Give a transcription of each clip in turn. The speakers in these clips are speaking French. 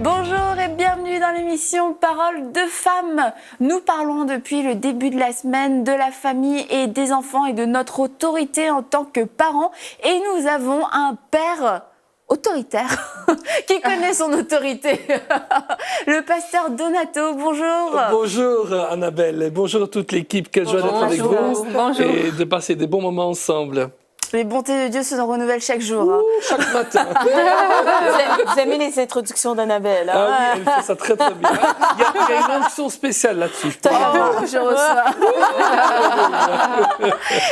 Bonjour et bienvenue dans l'émission Parole de femmes. Nous parlons depuis le début de la semaine de la famille et des enfants et de notre autorité en tant que parents. Et nous avons un père autoritaire qui connaît son autorité. Le pasteur Donato, bonjour. Bonjour Annabelle, et bonjour toute l'équipe. Quelle joie d'être avec vous et de passer des bons moments ensemble. Les bontés de Dieu se renouvellent chaque jour. Ouh, chaque matin. Vous aimez les introductions d'Annabelle, hein? Ah oui, elle fait ça très très bien. Il y a une onction spéciale là-dessus. Je reçois.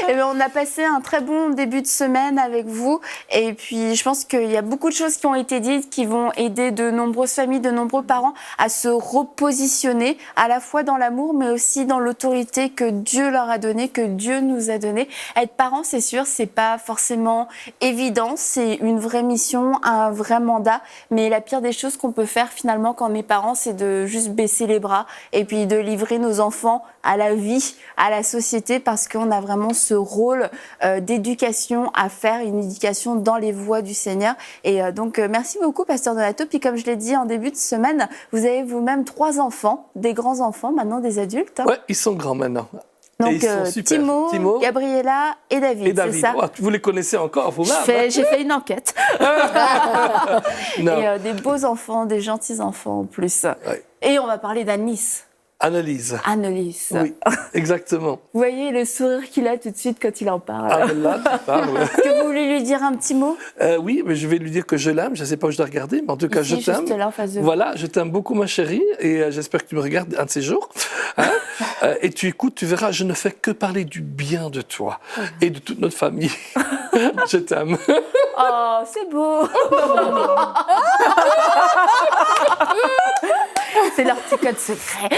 Et bien, on a passé un très bon début de semaine avec vous. Et puis, je pense qu'il y a beaucoup de choses qui ont été dites qui vont aider de nombreuses familles, de nombreux parents à se repositionner à la fois dans l'amour, mais aussi dans l'autorité que Dieu leur a donnée, que Dieu nous a donnée. Être parent, c'est sûr, c'est pas forcément évident. C'est une vraie mission, un vrai mandat. Mais la pire des choses qu'on peut faire finalement quand on est parent, c'est de juste baisser les bras et puis de livrer nos enfants à la vie, à la société, parce qu'on a vraiment ce rôle d'éducation à faire, une éducation dans les voies du Seigneur. Et donc, merci beaucoup, pasteur Donato. Puis comme je l'ai dit en début de semaine, vous avez vous-même 3 enfants, des grands-enfants, maintenant des adultes. Oui, ils sont grands maintenant. Donc, Timo, Gabriella et David, c'est ça? Oh, vous les connaissez encore, vous-même? J'ai fait une enquête. Non. Et des beaux enfants, des gentils enfants en plus. Ouais. Et on va parler d'Annelise. Annelise. Oui, exactement. Vous voyez le sourire qu'il a tout de suite quand il en parle. Ah, là, tu parles. Est-ce que vous voulez lui dire un petit mot? Oui, mais je vais lui dire que je l'aime. Je ne sais pas où je dois regarder, mais en tout cas, Ici, je t'aime. juste là, en face de vous. Voilà, je t'aime beaucoup, ma chérie, et j'espère que tu me regardes un de ces jours. Hein? Et tu écoutes, tu verras, je ne fais que parler du bien de toi et de toute notre famille. Je t'aime. Oh, c'est beau. C'est leur petit code secret.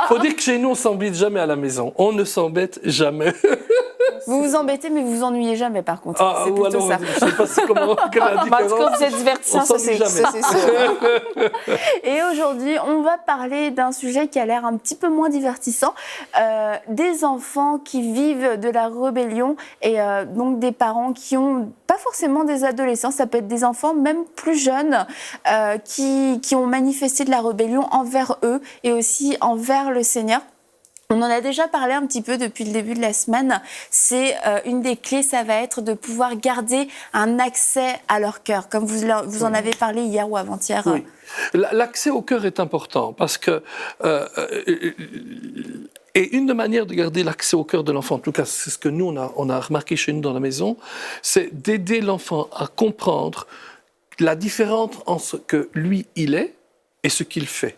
Faut dire que chez nous, on s'embête jamais à la maison. On ne s'embête jamais. Vous vous embêtez, mais vous vous ennuyez jamais, par contre. Ah, c'est plutôt alors, ça. je ne sais pas si comment quelle est la En tout cas, différence. vous êtes divertissant, On ça s'ennuie c'est jamais. sûr. Et aujourd'hui, on va parler d'un sujet qui a l'air un petit peu moins divertissant. Des enfants qui vivent de la rébellion et donc des parents qui ont pas forcément des adolescents, ça peut être des enfants même plus jeunes qui ont manifesté de la rébellion envers eux et aussi envers le Seigneur. On en a déjà parlé un petit peu depuis le début de la semaine. C'est une des clés, ça va être de pouvoir garder un accès à leur cœur, comme vous en avez parlé hier ou avant-hier. Oui. L'accès au cœur est important parce que et une des manières de garder l'accès au cœur de l'enfant, en tout cas c'est ce que nous on a remarqué chez nous dans la maison, c'est d'aider l'enfant à comprendre la différence entre ce que lui il est et ce qu'il fait,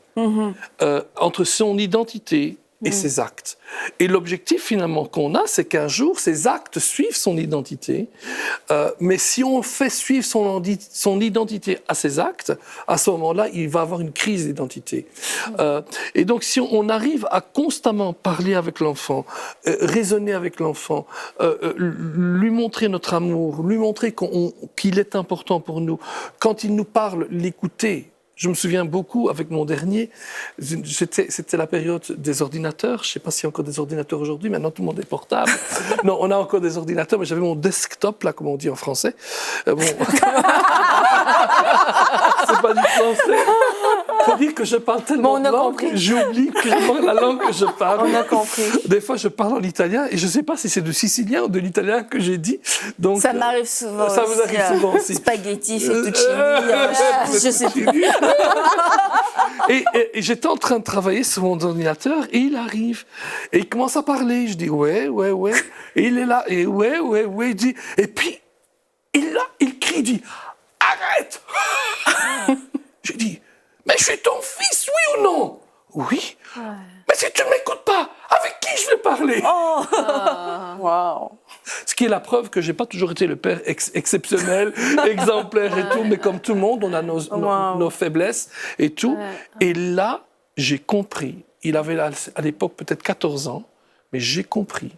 entre son identité et ses actes. Et l'objectif finalement qu'on a, c'est qu'un jour, ses actes suivent son identité, mais si on fait suivre son identité à ses actes, à ce moment-là, il va avoir une crise d'identité. Et donc, si on arrive à constamment parler avec l'enfant, raisonner avec l'enfant, lui montrer notre amour, lui montrer qu'il est important pour nous, quand il nous parle, l'écouter. Je me souviens beaucoup, avec mon dernier, c'était la période des ordinateurs. Je ne sais pas s'il y a encore des ordinateurs aujourd'hui, maintenant tout le monde est portable. Non, on a encore des ordinateurs, mais j'avais mon desktop, là, comme on dit en français. Bon. C'est pas du français. Il faut dire que je parle tellement de langue, j'oublie la langue que je parle. On a compris. Des fois, je parle en italien et je ne sais pas si c'est du sicilien ou de l'italien que j'ai dit. Donc, ça m'arrive souvent. Ça vous arrive souvent aussi. Spaghetti, fettuccine, je sais plus. Et j'étais en train de travailler sur mon ordinateur et il arrive et il commence à parler. Je dis ouais. Et il est là et ouais. Il dit, et puis il crie, il dit arrête. Je dis mais je suis ton fils, oui ou non? Oui. Mais si tu ne m'écoutes pas, avec qui je vais parler? Wow. Ce qui est la preuve que j'ai pas toujours été le père exceptionnel, exemplaire et tout, mais comme tout le monde, on a nos faiblesses et tout. Et là, j'ai compris. Il avait à l'époque peut-être 14 ans, mais j'ai compris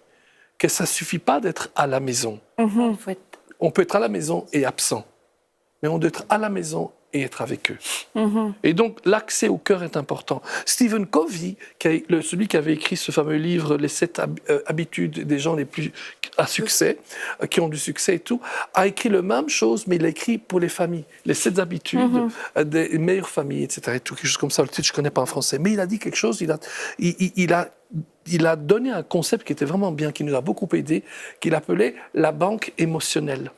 que ça suffit pas d'être à la maison. On peut être à la maison et absent. mais on doit être à la maison et être avec eux. Et donc, l'accès au cœur est important. Stephen Covey, celui qui avait écrit ce fameux livre, Les 7 habitudes des gens les plus à succès, qui ont du succès et tout, a écrit la même chose, mais il l'a écrit pour les familles. Les 7 habitudes des meilleures familles, etc. Et tout, quelque chose comme ça. Le titre, je ne connais pas en français. Mais il a dit quelque chose, il a donné un concept qui était vraiment bien, qui nous a beaucoup aidé, qu'il appelait la banque émotionnelle.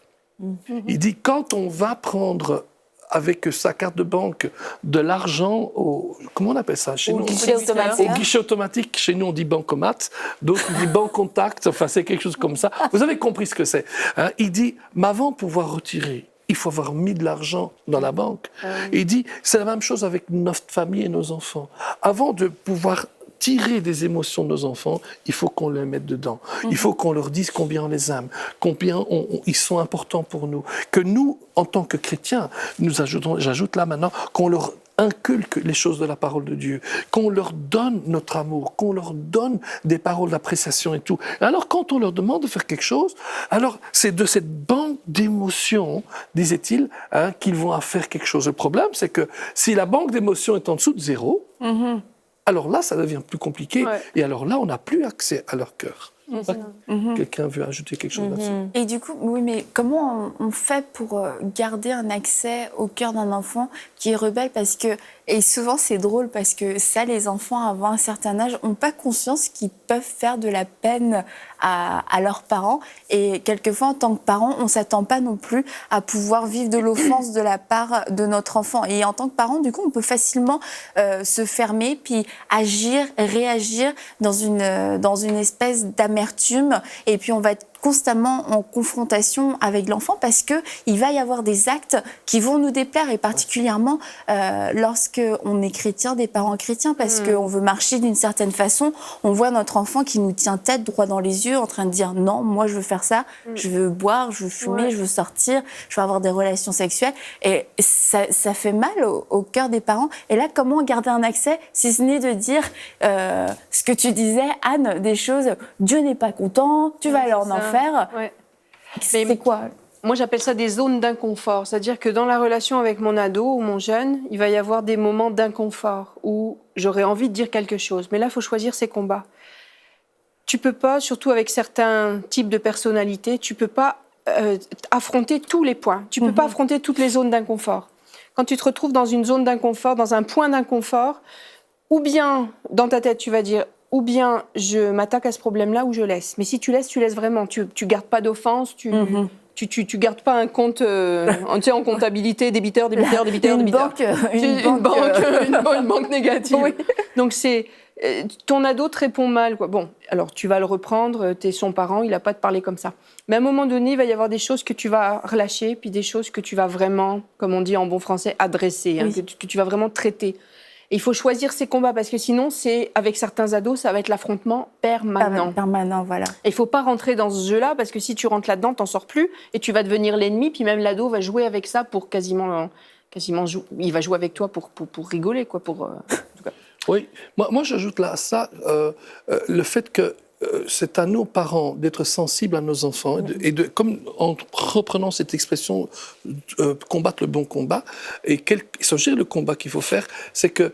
Il dit, quand on va prendre avec sa carte de banque de l'argent comment on appelle ça chez nous? Guichet automatique. Au guichet automatique. Chez nous, on dit bancomat. D'autres disent banque contact. Enfin, c'est quelque chose comme ça. Vous avez compris ce que c'est. Hein? Il dit, mais avant de pouvoir retirer, il faut avoir mis de l'argent dans la banque. Il dit, c'est la même chose avec notre famille et nos enfants. Avant de pouvoir tirer des émotions de nos enfants, il faut qu'on les mette dedans. Il faut qu'on leur dise combien on les aime, combien ils sont importants pour nous. Que nous, en tant que chrétiens, j'ajoute là maintenant, qu'on leur inculque les choses de la parole de Dieu, qu'on leur donne notre amour, qu'on leur donne des paroles d'appréciation et tout. Alors, quand on leur demande de faire quelque chose, alors c'est de cette banque d'émotions, disait-il, qu'ils vont faire quelque chose. Le problème, c'est que si la banque d'émotions est en dessous de 0, alors là, ça devient plus compliqué. Et alors là, on n'a plus accès à leur cœur. Quelqu'un veut ajouter quelque chose là-dessus? Et du coup, oui, mais comment on fait pour garder un accès au cœur d'un enfant qui est rebelle? Parce que, et souvent c'est drôle parce que ça, les enfants avant un certain âge n'ont pas conscience qu'ils peuvent faire de la peine à leurs parents. Et quelquefois, en tant que parent, on ne s'attend pas non plus à pouvoir vivre de l'offense de la part de notre enfant. Et en tant que parent, du coup, on peut facilement se fermer, puis agir, réagir dans une espèce d'amertume. Et puis, on va être constamment en confrontation avec l'enfant parce qu'il va y avoir des actes qui vont nous déplaire, et particulièrement lorsqu'on est chrétien, des parents chrétiens, parce qu'on veut marcher d'une certaine façon. On voit notre enfant qui nous tient tête droit dans les yeux en train de dire non, moi je veux faire ça, je veux boire, je veux fumer, je veux sortir, je veux avoir des relations sexuelles. Et ça fait mal au cœur des parents. Et là, comment garder un accès, si ce n'est de dire ce que tu disais, Anne, des choses, Dieu n'est pas content, tu vas aller en enfer. C'est quoi? Moi, j'appelle ça des zones d'inconfort. C'est-à-dire que dans la relation avec mon ado ou mon jeune, il va y avoir des moments d'inconfort où j'aurais envie de dire quelque chose. Mais là, il faut choisir ses combats. Tu peux pas, surtout avec certains types de personnalités, tu peux pas affronter tous les points. Tu peux pas affronter toutes les zones d'inconfort. Quand tu te retrouves dans une zone d'inconfort, dans un point d'inconfort, ou bien dans ta tête, tu vas dire ou bien je m'attaque à ce problème-là ou je laisse. Mais si tu laisses vraiment. Tu gardes pas d'offense, tu gardes pas un compte en comptabilité, débiteur. Une banque négative. Oui. Donc c'est ton ado te répond mal, quoi. Bon, alors tu vas le reprendre, t'es son parent, il a pas à te parler comme ça. Mais à un moment donné, il va y avoir des choses que tu vas relâcher, puis des choses que tu vas vraiment, comme on dit en bon français, adresser, que tu vas vraiment traiter. Et il faut choisir ses combats parce que sinon, avec certains ados, ça va être l'affrontement permanent. Permanent, voilà. Et il faut pas rentrer dans ce jeu-là parce que si tu rentres là-dedans, t'en sors plus et tu vas devenir l'ennemi. Puis même l'ado va jouer avec ça pour quasiment il va jouer avec toi pour rigoler, quoi. En tout cas. Oui, moi j'ajoute là à ça le fait que c'est à nos parents d'être sensibles à nos enfants comme en reprenant cette expression combattre le bon combat et s'agir le combat qu'il faut faire, c'est que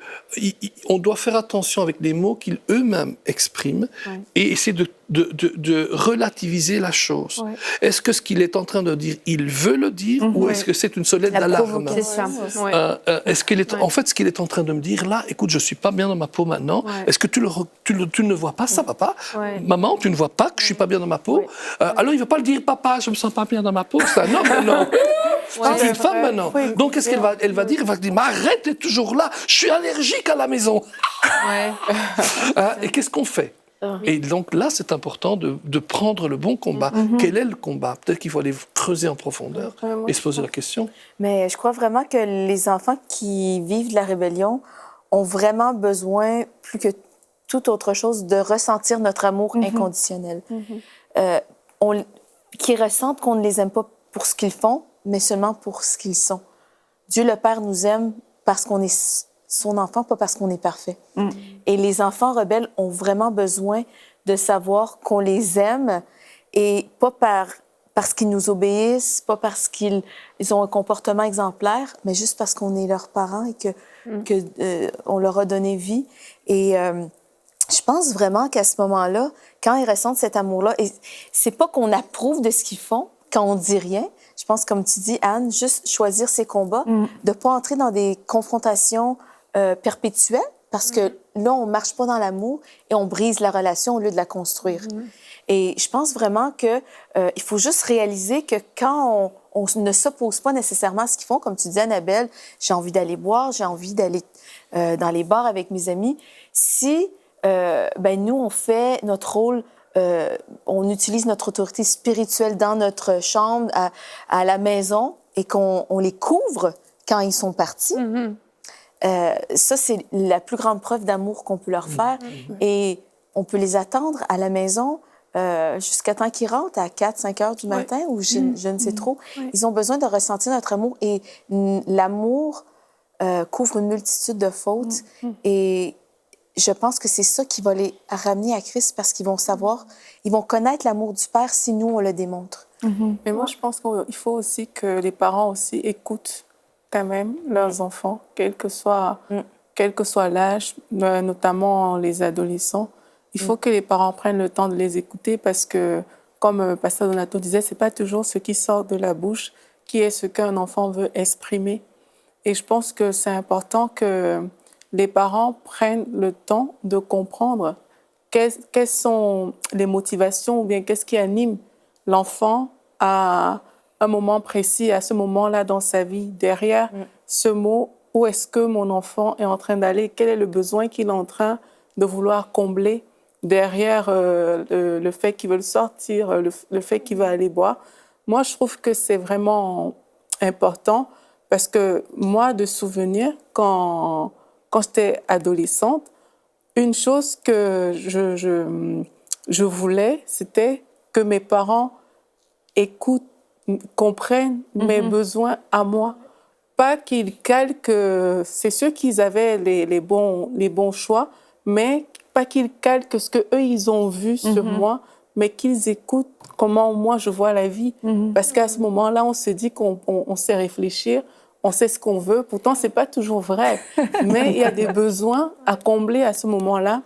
on doit faire attention avec les mots qu'ils eux-mêmes expriment et essayer de relativiser la chose. Est-ce que ce qu'il est en train de dire, il veut le dire ou est-ce que c'est une sonnette d'alarme? C'est ça. Est-ce qu'il est en fait ce qu'il est en train de me dire là? Écoute, je suis pas bien dans ma peau maintenant. Est-ce que tu ne vois pas ça, papa? Maman, tu ne vois pas que je suis pas bien dans ma peau? Alors il va pas le dire, papa, je me sens pas bien dans ma peau. C'est un homme maintenant. C'est une femme maintenant. Donc qu'est-ce qu'elle va? Elle va dire, mais arrête, t'es toujours là. Je suis allergique à la maison. Et qu'est-ce qu'on fait? Et donc là, c'est important de prendre le bon combat. Quel est le combat? Peut-être qu'il faut aller creuser en profondeur et se poser la question. Mais je crois vraiment que les enfants qui vivent de la rébellion ont vraiment besoin, plus que toute autre chose, de ressentir notre amour inconditionnel. Qu'ils ressentent qu'on ne les aime pas pour ce qu'ils font, mais seulement pour ce qu'ils sont. Dieu le Père nous aime parce qu'on est son enfant, pas parce qu'on est parfait. Et les enfants rebelles ont vraiment besoin de savoir qu'on les aime et pas parce qu'ils nous obéissent, pas parce qu'ils ont un comportement exemplaire, mais juste parce qu'on est leurs parents et on leur a donné vie. Et je pense vraiment qu'à ce moment-là, quand ils ressentent cet amour-là, et c'est pas qu'on approuve de ce qu'ils font quand on dit rien. Je pense, comme tu dis, Anne, juste choisir ses combats, de pas entrer dans des confrontations perpétuelles, parce que là, on marche pas dans l'amour et on brise la relation au lieu de la construire. Et je pense vraiment que il faut juste réaliser que quand on ne s'oppose pas nécessairement à ce qu'ils font, comme tu disais, Annabelle, j'ai envie d'aller boire, j'ai envie d'aller dans les bars avec mes amis. Si nous, on fait notre rôle, on utilise notre autorité spirituelle dans notre chambre, à la maison, et qu'on les couvre quand ils sont partis, ça, c'est la plus grande preuve d'amour qu'on peut leur faire. Et on peut les attendre à la maison jusqu'à temps qu'ils rentrent, à 4-5 heures du matin, ou je ne sais trop. Ils ont besoin de ressentir notre amour. Et l'amour couvre une multitude de fautes. Et je pense que c'est ça qui va les ramener à Christ, parce qu'ils vont savoir, ils vont connaître l'amour du Père si nous, on le démontre. Mais moi, je pense qu'il faut aussi que les parents aussi écoutent quand même leurs enfants, quel que soit l'âge, notamment les adolescents. Il faut que les parents prennent le temps de les écouter, parce que, comme Pasteur Donato disait, c'est pas toujours ce qui sort de la bouche qui est ce qu'un enfant veut exprimer. Et je pense que c'est important que les parents prennent le temps de comprendre quelles sont les motivations, ou bien qu'est-ce qui anime l'enfant à un moment précis, à ce moment-là dans sa vie. Derrière ce mot, où est-ce que mon enfant est en train d'aller? Quel est le besoin qu'il est en train de vouloir combler derrière le fait qu'il veut sortir, le fait qu'il va aller boire? Moi, je trouve que c'est vraiment important, parce que moi, de souvenir, quand j'étais adolescente, une chose que je voulais, c'était que mes parents écoutent, comprennent mes besoins à moi. Pas qu'ils calquent, c'est sûr qu'ils avaient les bons choix, mais pas qu'ils calquent ce qu'eux, ils ont vu sur moi, mais qu'ils écoutent comment moi je vois la vie. Parce qu'à ce moment-là, on se dit qu'on sait réfléchir, on sait ce qu'on veut. Pourtant, c'est pas toujours vrai. Mais il y a des besoins à combler à ce moment-là,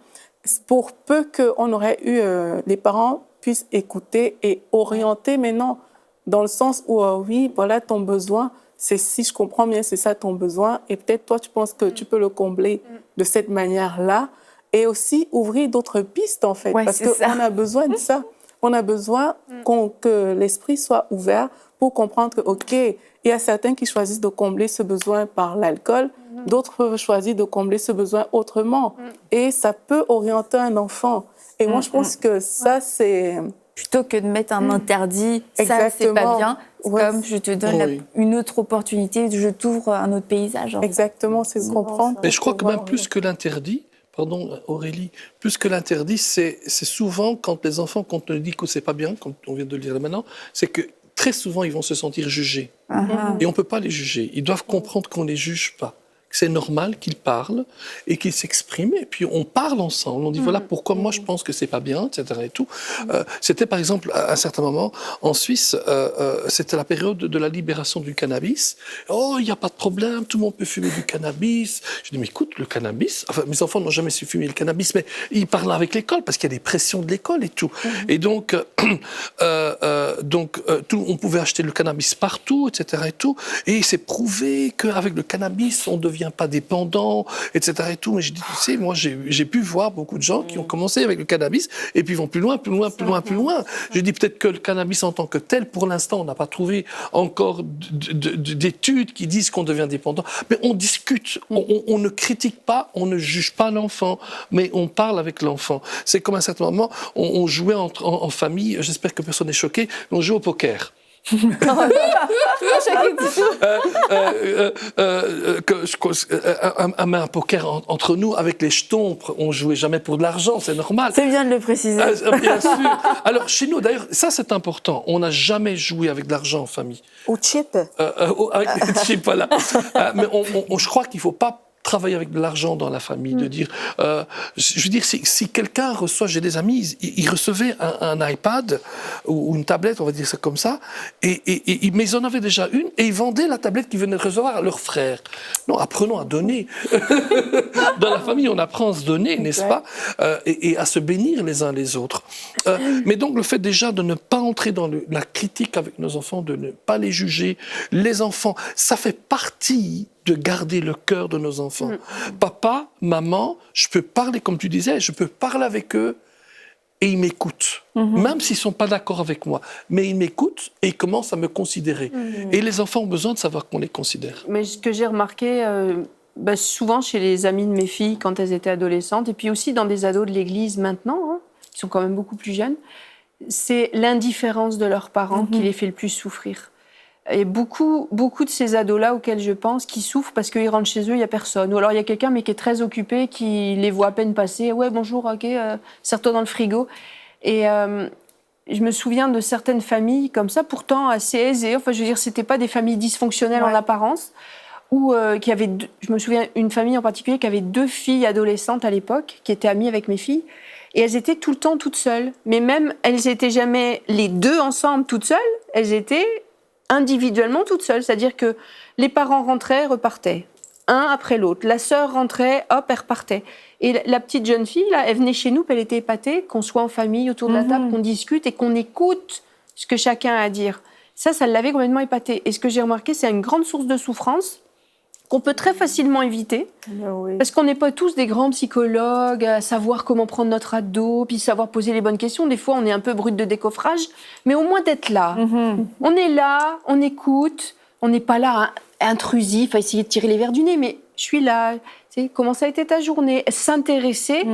pour peu qu'on aurait eu, les parents puissent écouter et orienter maintenant, dans le sens où, oui, voilà ton besoin, c'est, si je comprends bien, c'est ça ton besoin, et peut-être toi, tu penses que tu peux le combler de cette manière-là, et aussi ouvrir d'autres pistes, en fait, parce qu'on a besoin de ça. On a besoin que l'esprit soit ouvert pour comprendre que, OK, il y a certains qui choisissent de combler ce besoin par l'alcool, d'autres peuvent choisir de combler ce besoin autrement. Et ça peut orienter un enfant. Et moi, je pense que ça, c'est... Plutôt que de mettre un interdit, ça, c'est pas bien. C'est comme, je te donne une autre opportunité, je t'ouvre un autre paysage. Exactement, c'est de comprendre. Mais je crois que même plus que l'interdit, pardon Aurélie, plus que l'interdit, c'est souvent quand les enfants, quand on dit que c'est pas bien, comme on vient de le dire maintenant, c'est que très souvent, ils vont se sentir jugés. Et on ne peut pas les juger. Ils doivent comprendre qu'on ne les juge pas. C'est normal qu'ils parlent et qu'ils s'expriment. Et puis, on parle ensemble. On dit, voilà pourquoi moi, je pense que c'est pas bien, etc. Et tout. C'était, par exemple, à un certain moment, en Suisse, c'était la période de la libération du cannabis. Oh, il n'y a pas de problème, tout le monde peut fumer du cannabis. Je dis, mais écoute, le cannabis... Enfin, mes enfants n'ont jamais su fumer le cannabis, mais ils parlent avec l'école parce qu'il y a des pressions de l'école et tout. Et donc, on pouvait acheter le cannabis partout, etc. Et tout. Et c'est prouvé qu'avec le cannabis, on devient pas dépendant, etc. Et tout. Mais je dis, tu sais, moi, j'ai pu voir beaucoup de gens qui ont commencé avec le cannabis et puis vont plus loin, plus loin, plus loin, plus loin. Je dis peut-être que le cannabis en tant que tel, pour l'instant, on n'a pas trouvé encore d'études qui disent qu'on devient dépendant. Mais on discute, on ne critique pas, on ne juge pas l'enfant, mais on parle avec l'enfant. C'est comme à un certain moment, on jouait en famille, j'espère que personne n'est choqué, on jouait au poker. Un poker entre nous avec les jetons, on jouait jamais pour de l'argent, c'est normal. C'est bien de le préciser. Bien sûr. Alors chez nous, d'ailleurs, ça c'est important. On n'a jamais joué avec de l'argent en famille. Au chip. Avec les chips, voilà. Mais je crois qu'il faut pas travailler avec de l'argent dans la famille, de dire, je veux dire, si quelqu'un reçoit, j'ai des amis, ils recevaient un iPad ou une tablette, on va dire ça comme ça, mais ils en avaient déjà une et ils vendaient la tablette qu'ils venaient de recevoir à leurs frères. Non, apprenons à donner. Dans la famille, on apprend à se donner, n'est-ce pas, et à se bénir les uns les autres. Mais donc, le fait déjà de ne pas entrer dans la critique avec nos enfants, de ne pas les juger, les enfants, ça fait partie de garder le cœur de nos enfants. Papa, maman, je peux parler, comme tu disais, je peux parler avec eux et ils m'écoutent. Même s'ils ne sont pas d'accord avec moi. Mais ils m'écoutent et ils commencent à me considérer. Et les enfants ont besoin de savoir qu'on les considère. Mais ce que j'ai remarqué souvent chez les amis de mes filles quand elles étaient adolescentes, et puis aussi dans des ados de l'église maintenant, qui sont quand même beaucoup plus jeunes, c'est l'indifférence de leurs parents qui les fait le plus souffrir. Et beaucoup de ces ados-là auxquels je pense, qui souffrent parce qu'ils rentrent chez eux, il n'y a personne. Ou alors il y a quelqu'un mais qui est très occupé, qui les voit à peine passer. « Ouais, bonjour, ok, serre-toi dans le frigo. » Et je me souviens de certaines familles comme ça, pourtant assez aisées. Enfin, je veux dire, ce n'étaient pas des familles dysfonctionnelles en apparence. Je me souviens d'une famille en particulier qui avait 2 filles adolescentes à l'époque, qui étaient amies avec mes filles. Et elles étaient tout le temps toutes seules. Mais même, elles n'étaient jamais les 2 ensemble toutes seules. Elles étaient individuellement toutes seules. C'est-à-dire que les parents rentraient, repartaient. Un après l'autre. La sœur rentrait, hop, elle repartait. Et la petite jeune fille, là, elle venait chez nous, puis elle était épatée, qu'on soit en famille, autour de la table, qu'on discute et qu'on écoute ce que chacun a à dire. Ça l'avait complètement épatée. Et ce que j'ai remarqué, c'est une grande source de souffrance qu'on peut très facilement éviter, parce qu'on n'est pas tous des grands psychologues à savoir comment prendre notre ado, puis savoir poser les bonnes questions. Des fois, on est un peu brut de décoffrage, mais au moins d'être là. On est là, on écoute, on n'est pas là intrusif à essayer de tirer les verres du nez, mais je suis là. Tu sais, comment ça a été ta journée? S'intéresser,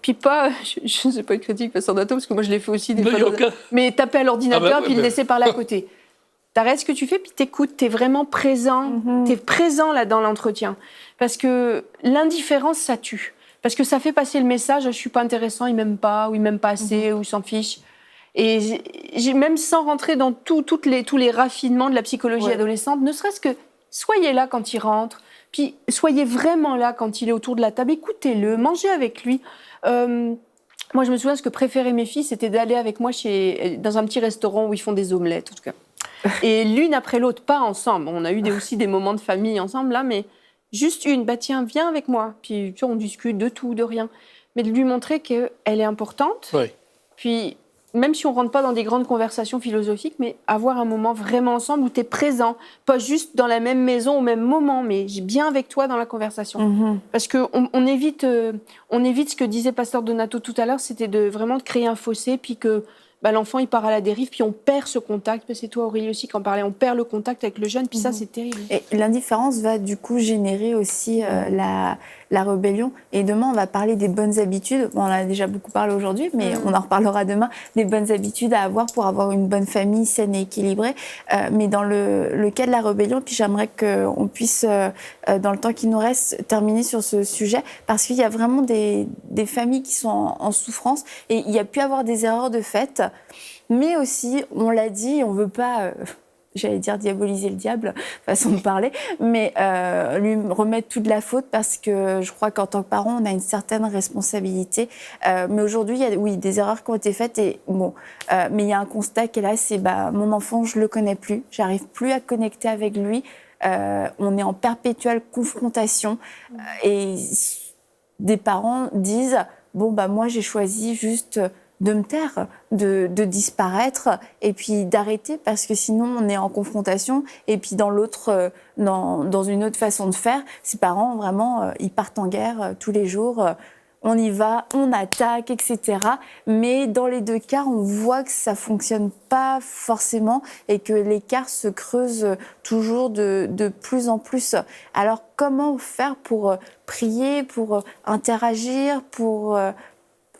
puis pas, je ne sais pas une critique, Pasteur Nato, parce que moi je l'ai fait aussi des fois, mais taper à l'ordinateur, puis le laisser parler à côté. T'arrêtes ce que tu fais, puis t'écoutes, t'es vraiment présent. T'es présent là dans l'entretien. Parce que l'indifférence, ça tue. Parce que ça fait passer le message, je suis pas intéressant, il m'aime pas, ou il m'aime pas assez, ou il s'en fiche. Et j'ai même sans rentrer dans tous les raffinements de la psychologie adolescente, ne serait-ce que soyez là quand il rentre, puis soyez vraiment là quand il est autour de la table, écoutez-le, mangez avec lui. Moi, je me souviens, ce que préféraient mes filles, c'était d'aller avec moi dans un petit restaurant où ils font des omelettes, en tout cas. Et l'une après l'autre, pas ensemble. On a eu aussi des moments de famille ensemble, là, mais juste une. Bah tiens, viens avec moi. Puis tu vois, on discute de tout, de rien. Mais de lui montrer qu'elle est importante. Oui. Puis, même si on ne rentre pas dans des grandes conversations philosophiques, mais avoir un moment vraiment ensemble où tu es présent. Pas juste dans la même maison au même moment, mais bien avec toi dans la conversation. Parce qu'on évite ce que disait Pasteur Donato tout à l'heure, c'était vraiment de créer un fossé, puis que l'enfant, il part à la dérive, puis on perd ce contact. C'est toi, Aurélie, aussi, qui en parlait. On perd le contact avec le jeune, puis ça, c'est terrible. Et l'indifférence va, du coup, générer aussi la rébellion. Et demain, on va parler des bonnes habitudes. Bon, on en a déjà beaucoup parlé aujourd'hui, mais on en reparlera demain. Des bonnes habitudes à avoir pour avoir une bonne famille saine et équilibrée. Mais dans le cas de la rébellion, puis j'aimerais qu'on puisse, dans le temps qui nous reste, terminer sur ce sujet, parce qu'il y a vraiment des familles qui sont en souffrance, et il y a pu avoir des erreurs de fait. Mais aussi, on l'a dit, on ne veut pas, j'allais dire diaboliser le diable, façon de parler, mais lui remettre toute la faute, parce que je crois qu'en tant que parent, on a une certaine responsabilité. Mais aujourd'hui, il y a des erreurs qui ont été faites, et mais il y a un constat qui est là, c'est mon enfant, je ne le connais plus, j'arrive plus à connecter avec lui, on est en perpétuelle confrontation, et des parents disent, moi j'ai choisi juste de me taire, de disparaître, et puis d'arrêter, parce que sinon on est en confrontation. Et puis dans une autre façon de faire, ces parents vraiment ils partent en guerre tous les jours, on y va, on attaque, etc. Mais dans les 2 cas, on voit que ça fonctionne pas forcément, et que l'écart se creuse toujours de plus en plus. Alors comment faire pour prier, pour interagir,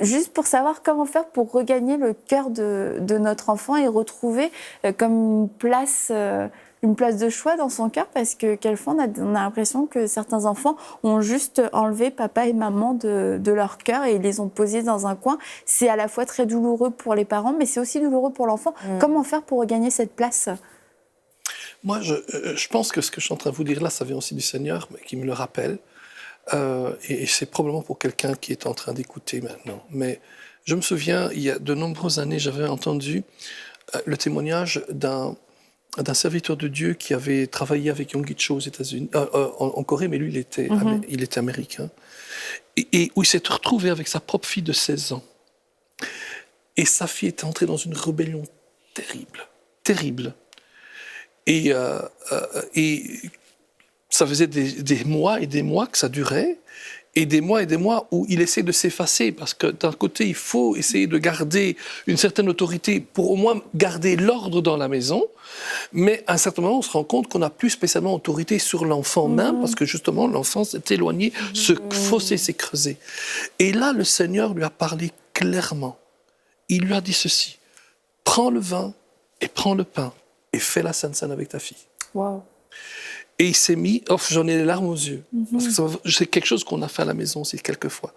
juste pour savoir comment faire pour regagner le cœur de notre enfant et retrouver comme une place de choix dans son cœur, parce que quelquefois on a l'impression que certains enfants ont juste enlevé papa et maman de leur cœur et ils les ont posés dans un coin. C'est à la fois très douloureux pour les parents, mais c'est aussi douloureux pour l'enfant. Comment faire pour regagner cette place? Moi, je pense que ce que je suis en train de vous dire là, ça vient aussi du Seigneur, qui me le rappelle. et c'est probablement pour quelqu'un qui est en train d'écouter maintenant. Mais je me souviens, il y a de nombreuses années, j'avais entendu le témoignage d'un serviteur de Dieu qui avait travaillé avec Yonggi Cho aux États-Unis, en Corée, mais lui, il était américain, et où il s'est retrouvé avec sa propre fille de 16 ans. Et sa fille était entrée dans une rébellion terrible, terrible. Et ça faisait des mois et des mois que ça durait, et des mois où il essaie de s'effacer, parce que d'un côté, il faut essayer de garder une certaine autorité pour au moins garder l'ordre dans la maison, mais à un certain moment, on se rend compte qu'on n'a plus spécialement autorité sur l'enfant même, parce que justement, l'enfant s'est éloigné, ce fossé s'est creusé. Et là, le Seigneur lui a parlé clairement. Il lui a dit ceci: prends le vin et prends le pain et fais la Sainte Seine avec ta fille. Wow. Et il s'est mis, j'en ai les larmes aux yeux, parce que c'est quelque chose qu'on a fait à la maison aussi quelquefois.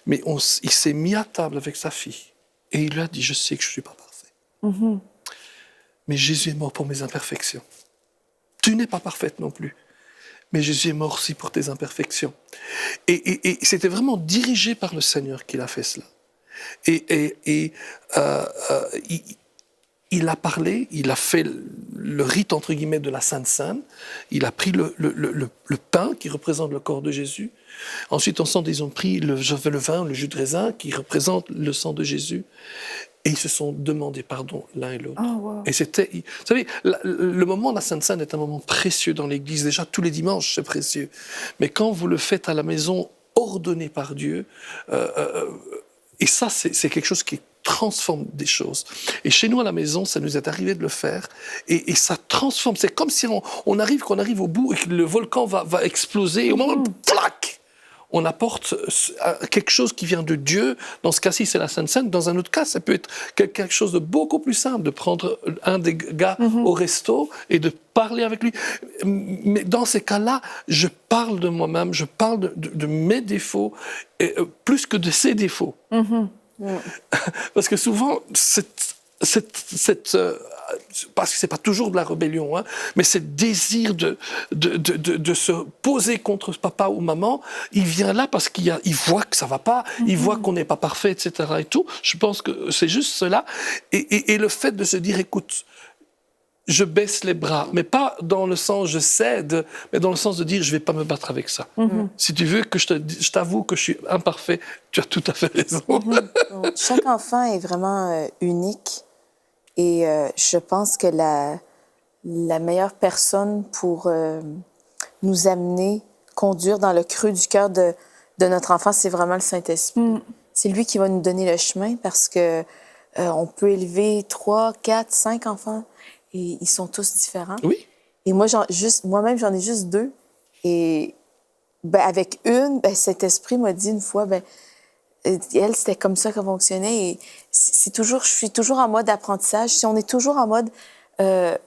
Mais il s'est mis à table avec sa fille et il lui a dit: je sais que je ne suis pas parfait, mais Jésus est mort pour mes imperfections. Tu n'es pas parfaite non plus, mais Jésus est mort aussi pour tes imperfections. Et c'était vraiment dirigé par le Seigneur qu'il a fait cela. Il a parlé, il a fait le rite, entre guillemets, de la Sainte Seine. Il a pris le pain qui représente le corps de Jésus. Ensuite, ensemble, ils ont pris le vin, le jus de raisin qui représente le sang de Jésus. Et ils se sont demandé pardon l'un et l'autre. Oh, wow. Et c'était, vous savez, le moment de la Sainte Seine est un moment précieux dans l'Église. Déjà, tous les dimanches, c'est précieux. Mais quand vous le faites à la maison, ordonné par Dieu, et ça, c'est quelque chose qui transforme des choses. Et chez nous, à la maison, ça nous est arrivé de le faire. Et ça transforme. C'est comme si qu'on arrive au bout et que le volcan va exploser. Et au moment où, plac, on apporte quelque chose qui vient de Dieu. Dans ce cas-ci, c'est la Sainte Seine. Dans un autre cas, ça peut être quelque chose de beaucoup plus simple, de prendre un des gars au resto et de parler avec lui. Mais dans ces cas-là, je parle de moi-même, je parle de mes défauts, plus que de ses défauts. Parce que souvent, parce que c'est pas toujours de la rébellion, hein, mais ce désir de se poser contre papa ou maman, il vient là parce qu'il voit que ça va pas, il voit qu'on n'est pas parfait, etc. et tout. Je pense que c'est juste cela. Et le fait de se dire, écoute, je baisse les bras, mais pas dans le sens je cède, mais dans le sens de dire je vais pas me battre avec ça. Si tu veux que je t'avoue que je suis imparfait, tu as tout à fait raison. Chaque enfant est vraiment unique et je pense que la meilleure personne pour nous amener, conduire dans le creux du cœur de notre enfant, c'est vraiment le Saint-Esprit. C'est lui qui va nous donner le chemin parce que on peut élever 3, 4, 5 enfants et ils sont tous différents. Oui. Et moi-même, j'en ai juste 2. Et avec une, Saint-Esprit m'a dit une fois, elle, c'était comme ça qu'elle fonctionnait. Et je suis toujours en mode apprentissage. Si on est toujours en mode,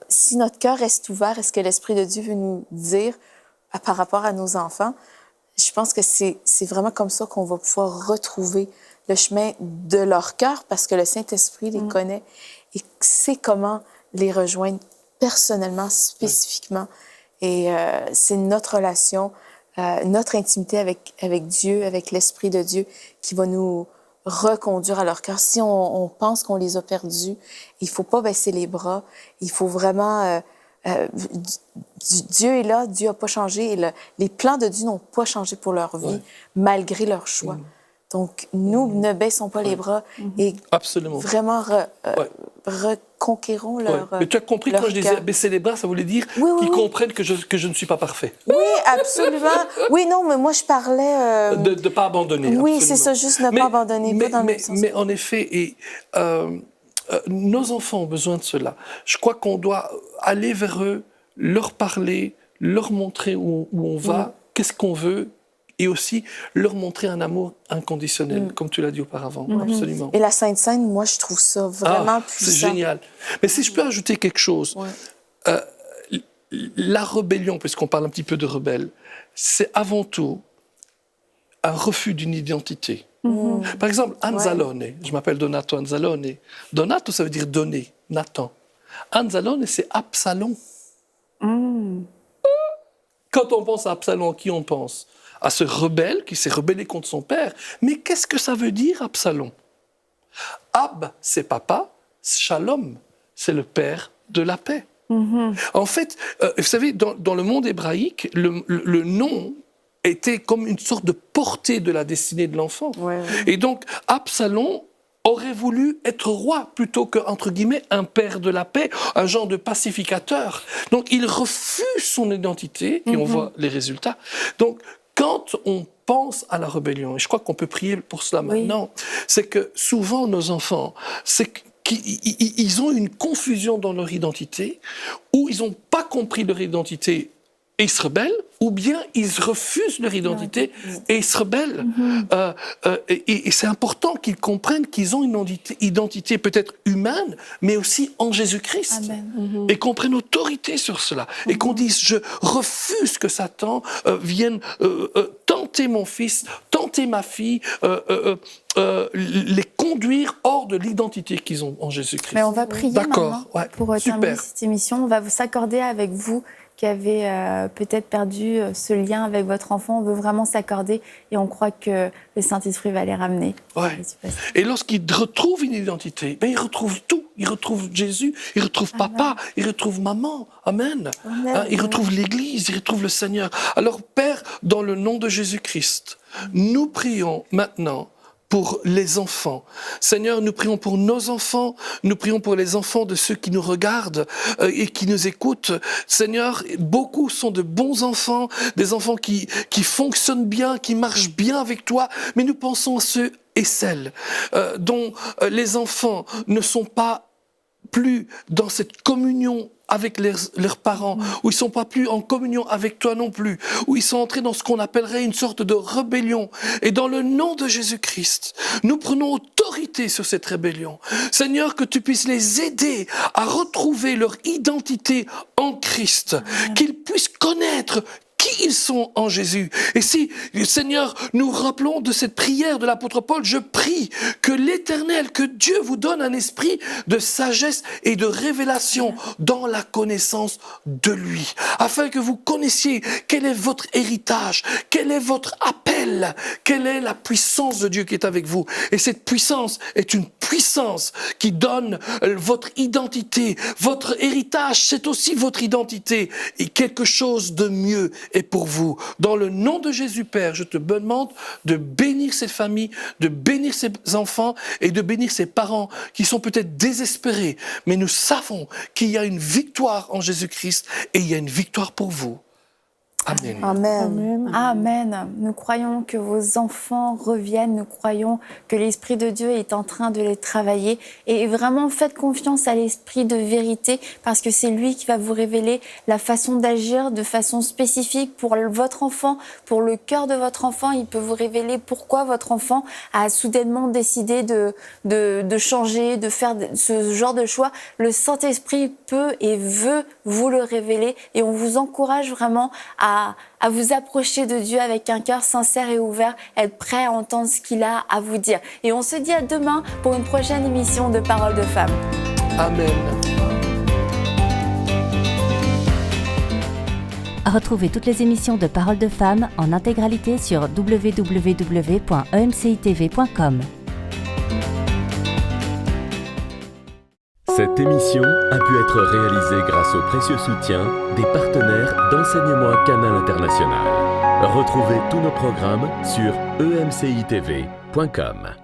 si notre cœur reste ouvert, est-ce que l'Esprit de Dieu veut nous dire par rapport à nos enfants? Je pense que c'est vraiment comme ça qu'on va pouvoir retrouver le chemin de leur cœur parce que le Saint-Esprit les connaît et sait comment les rejoindre personnellement, spécifiquement. Et c'est notre relation, notre intimité avec Dieu, avec l'Esprit de Dieu qui va nous reconduire à leur cœur. Si on pense qu'on les a perdus, il ne faut pas baisser les bras. Il faut vraiment... Dieu est là, Dieu n'a pas changé. Et les plans de Dieu n'ont pas changé pour leur vie, malgré leur choix. Donc, nous, ne baissons pas les bras et Absolument. vraiment reconquérons leur Mais tu as compris leur quand je disais cœur. baisser les bras, ça voulait dire qu'ils comprennent que je ne suis pas parfait. Oui, absolument. Oui, non, mais moi, je parlais... De ne pas abandonner. Oui, absolument. c'est ça, juste ne pas abandonner, pas dans le même sens. Mais en effet, nos enfants ont besoin de cela. Je crois qu'on doit aller vers eux, leur parler, leur montrer où on va, qu'est-ce qu'on veut, et aussi leur montrer un amour inconditionnel, comme tu l'as dit auparavant. Absolument. Et la Sainte Seine, moi, je trouve ça vraiment puissant. C'est génial. Mais si je peux ajouter quelque chose, la rébellion, puisqu'on parle un petit peu de rebelle, c'est avant tout un refus d'une identité. Par exemple, Anzalone, je m'appelle Donato Anzalone. Donato, ça veut dire donner, Nathan. Anzalone, c'est Absalom. quand on pense à Absalom, à qui on pense? À ce rebelle qui s'est rebellé contre son père. Mais qu'est-ce que ça veut dire, Absalom? Ab, c'est papa, Shalom, c'est le père de la paix. En fait, vous savez, dans le monde hébraïque, le nom était comme une sorte de portée de la destinée de l'enfant. Et donc, Absalom aurait voulu être roi plutôt que, entre guillemets, un père de la paix, un genre de pacificateur. Donc, il refuse son identité, et on voit les résultats. Donc, quand on pense à la rébellion, et je crois qu'on peut prier pour cela maintenant, c'est que souvent nos enfants, ils ont une confusion dans leur identité, ou ils n'ont pas compris leur identité et ils se rebellent, ou bien ils refusent leur identité et ils se rebellent. Et c'est important qu'ils comprennent qu'ils ont une identité peut-être humaine, mais aussi en Jésus-Christ. Et qu'on prenne autorité sur cela. Et qu'on dise, je refuse que Satan vienne tenter mon fils, tenter ma fille, les conduire hors de l'identité qu'ils ont en Jésus-Christ. Mais on va prier maintenant pour terminer cette émission. On va s'accorder avec vous qui avez peut-être perdu ce lien avec votre enfant. On veut vraiment s'accorder et on croit que le Saint-Esprit va les ramener. Et lorsqu'ils retrouvent une identité, ben ils retrouvent tout. Ils retrouvent Jésus, ils retrouvent papa, ils retrouvent maman. Amen. Ils retrouvent l'Église, ils retrouvent le Seigneur. Alors, Père, dans le nom de Jésus-Christ, nous prions maintenant pour les enfants. Seigneur, nous prions pour nos enfants, nous prions pour les enfants de ceux qui nous regardent et qui nous écoutent. Seigneur, beaucoup sont de bons enfants, des enfants qui fonctionnent bien, qui marchent bien avec toi, mais nous pensons à ceux et celles dont les enfants ne sont pas plus dans cette communion avec leurs parents, où ils ne sont pas plus en communion avec toi non plus, où ils sont entrés dans ce qu'on appellerait une sorte de rébellion. Et dans le nom de Jésus-Christ, nous prenons autorité sur cette rébellion. Seigneur, que tu puisses les aider à retrouver leur identité en Christ, qu'ils puissent connaître qui ils sont en Jésus. Et si, Seigneur, nous rappelons de cette prière de l'apôtre Paul, je prie que l'Éternel, que Dieu vous donne un esprit de sagesse et de révélation dans la connaissance de lui, afin que vous connaissiez quel est votre héritage, quel est votre appel, quelle est la puissance de Dieu qui est avec vous. Et cette puissance est une puissance qui donne votre identité, votre héritage, c'est aussi votre identité, et quelque chose de mieux est pour vous. Dans le nom de Jésus, Père, je te demande de bénir cette famille, de bénir ces enfants et de bénir ces parents qui sont peut-être désespérés. Mais nous savons qu'il y a une victoire en Jésus-Christ et il y a une victoire pour vous. Amen. Amen. Amen. Nous croyons que vos enfants reviennent. Nous croyons que l'Esprit de Dieu est en train de les travailler. Et vraiment, faites confiance à l'Esprit de vérité parce que c'est lui qui va vous révéler la façon d'agir de façon spécifique pour votre enfant, pour le cœur de votre enfant. Il peut vous révéler pourquoi votre enfant a soudainement décidé de changer, de faire ce genre de choix. Le Saint-Esprit peut et veut vous le révéler et on vous encourage vraiment à vous approcher de Dieu avec un cœur sincère et ouvert, être prêt à entendre ce qu'il a à vous dire. Et on se dit à demain pour une prochaine émission de Paroles de Femmes. Amen. Retrouvez toutes les émissions de Paroles de Femmes en intégralité sur www.emcitv.com. Cette émission a pu être réalisée grâce au précieux soutien des partenaires d'Enseignement Canal International. Retrouvez tous nos programmes sur emcitv.com.